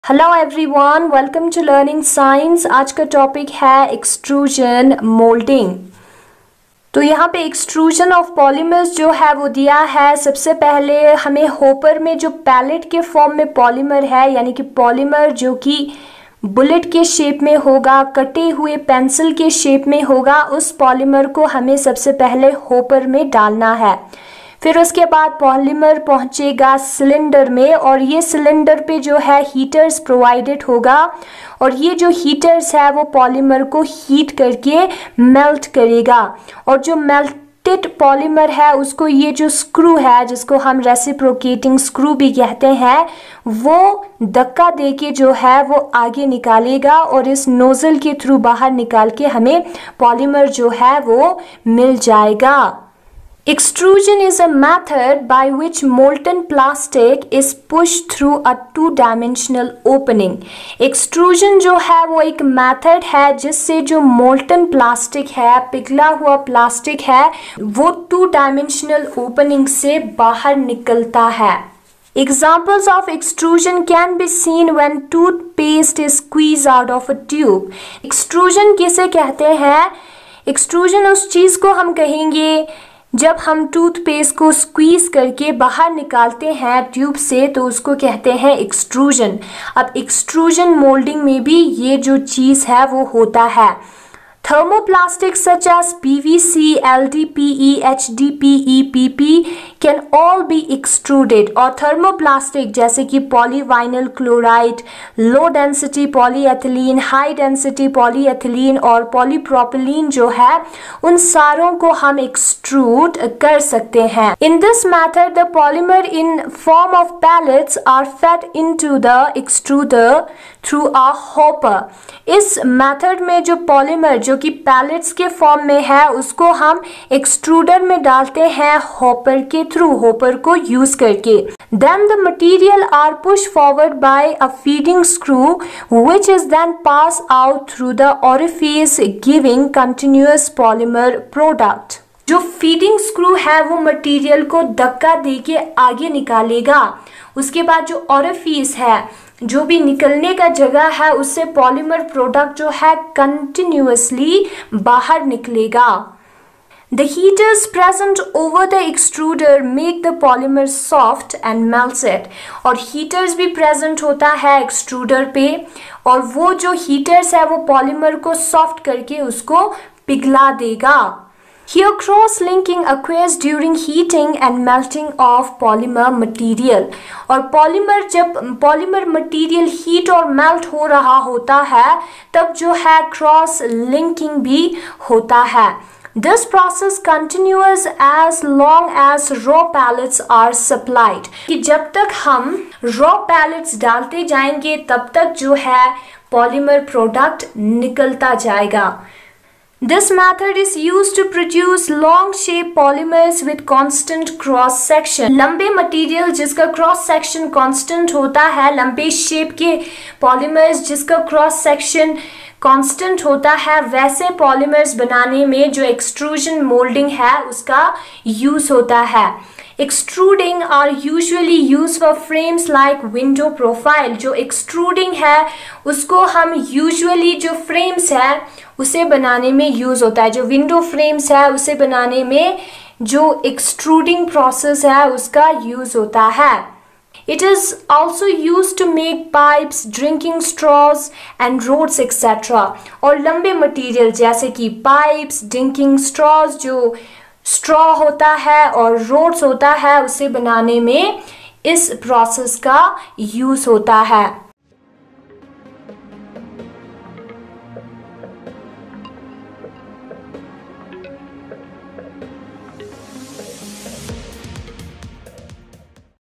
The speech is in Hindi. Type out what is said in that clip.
Hello everyone, welcome to learning science. आज का टॉपिक है एक्सट्रूजन मोल्डिंग। तो यहाँ पे एक्सट्रूजन ऑफ पॉलीमर्स जो है वो दिया है। सबसे पहले हमें होपर में जो पैलेट के फॉर्म में पॉलीमर है, यानी कि पॉलीमर जो कि बुलेट के शेप में होगा, कटे हुए पेंसिल के शेप में होगा, उस पॉलीमर को हमें सबसे पहले होपर में डालना है। फिर उसके बाद पॉलीमर पहुंचेगा सिलेंडर में, और ये सिलेंडर पे जो है हीटर्स प्रोवाइडेड होगा, और ये जो हीटर्स है वो पॉलीमर को हीट करके मेल्ट करेगा। और जो मेल्टेड पॉलीमर है उसको ये जो स्क्रू है, जिसको हम रेसिप्रोकेटिंग स्क्रू भी कहते हैं, वो धक्का देके जो है वो आगे निकालेगा और इस नोजल के थ्रू बाहर निकाल के हमें पॉलीमर जो है वो मिल जाएगा। Extrusion is a method by which molten plastic is pushed through a two-dimensional opening. Extrusion जो है वो एक मेथड है जिससे जो मोल्टन प्लास्टिक है, पिघला हुआ प्लास्टिक है, वो टू डायमेंशनल ओपनिंग से बाहर निकलता है। Examples of extrusion can be seen when toothpaste is squeezed out of a tube. Extrusion किसे कहते हैं? Extrusion उस चीज को हम कहेंगे जब हम टूथपेस्ट को स्क्वीज करके बाहर निकालते हैं ट्यूब से, तो उसको कहते हैं एक्सट्रूजन। अब एक्सट्रूजन मोल्डिंग में भी ये जो चीज़ है वो होता है। Thermoplastics such as PVC, LDPE, HDPE, PP can all be extruded। और थर्मोप्लास्टिक जैसे कि polyvinyl chloride, low density polyethylene, high density polyethylene और पॉलीप्रोपिलीन जो है, उन सारों को हम एक्सट्रूड कर सकते हैं। In this method, the polymer in form of pellets are fed into the extruder through a hopper। इस मेथड में जो पॉलीमर जो कि पैलेट्स के फॉर्म में है उसको हम एक्सट्रूडर में डालते हैं हॉपर के थ्रू, हॉपर को यूज करके। Then the material are pushed forward by a feeding screw which is then passed out through the orifice giving continuous polymer product। जो फीडिंग स्क्रू है वो मटेरियल को धक्का देके आगे निकालेगा। उसके बाद जो ओरिफिस है, जो भी निकलने का जगह है, उससे पॉलीमर प्रोडक्ट जो है कंटिन्यूअसली बाहर निकलेगा। The heaters present over the extruder make the polymer soft and melts it। और heaters भी present होता है एक्सट्रूडर पे, और वो जो heaters है वो पॉलीमर को सॉफ्ट करके उसको पिघला देगा। Here cross-linking occurs during heating and melting of polymer material। और जब पॉलीमर मटेरियल हीट और मेल्ट हो रहा होता है, तब जो है क्रॉस लिंकिंग भी होता है। This process continues as long as raw pellets are supplied। कि जब तक हम raw pellets डालते जाएंगे तब तक जो है पॉलीमर प्रोडक्ट निकलता जाएगा। This method is used to produce long shape polymers with constant cross section। लंबे मटेरियल जिसका क्रॉस सेक्शन कांस्टेंट होता है, लंबे शेप के पॉलीमर्स जिसका क्रॉस सेक्शन कांस्टेंट होता है, वैसे पॉलीमर्स बनाने में जो एक्सट्रूजन मोल्डिंग है उसका यूज होता है। Extruding are usually used for frames like window profile। जो एक्सट्रूडिंग है उसको हम यूजुअली जो फ्रेम्स है उसे बनाने में यूज होता है। जो विंडो फ्रेम्स है उसे बनाने में जो एक्सट्रूडिंग प्रोसेस है उसका यूज होता है। It is also used to make pipes, drinking straws and rods etc। और लंबे मटेरियल जैसे कि पाइप्स, ड्रिंकिंग स्ट्रॉज, जो स्ट्रॉ होता है और रोड्स होता है, उसे बनाने में इस प्रोसेस का यूज होता है।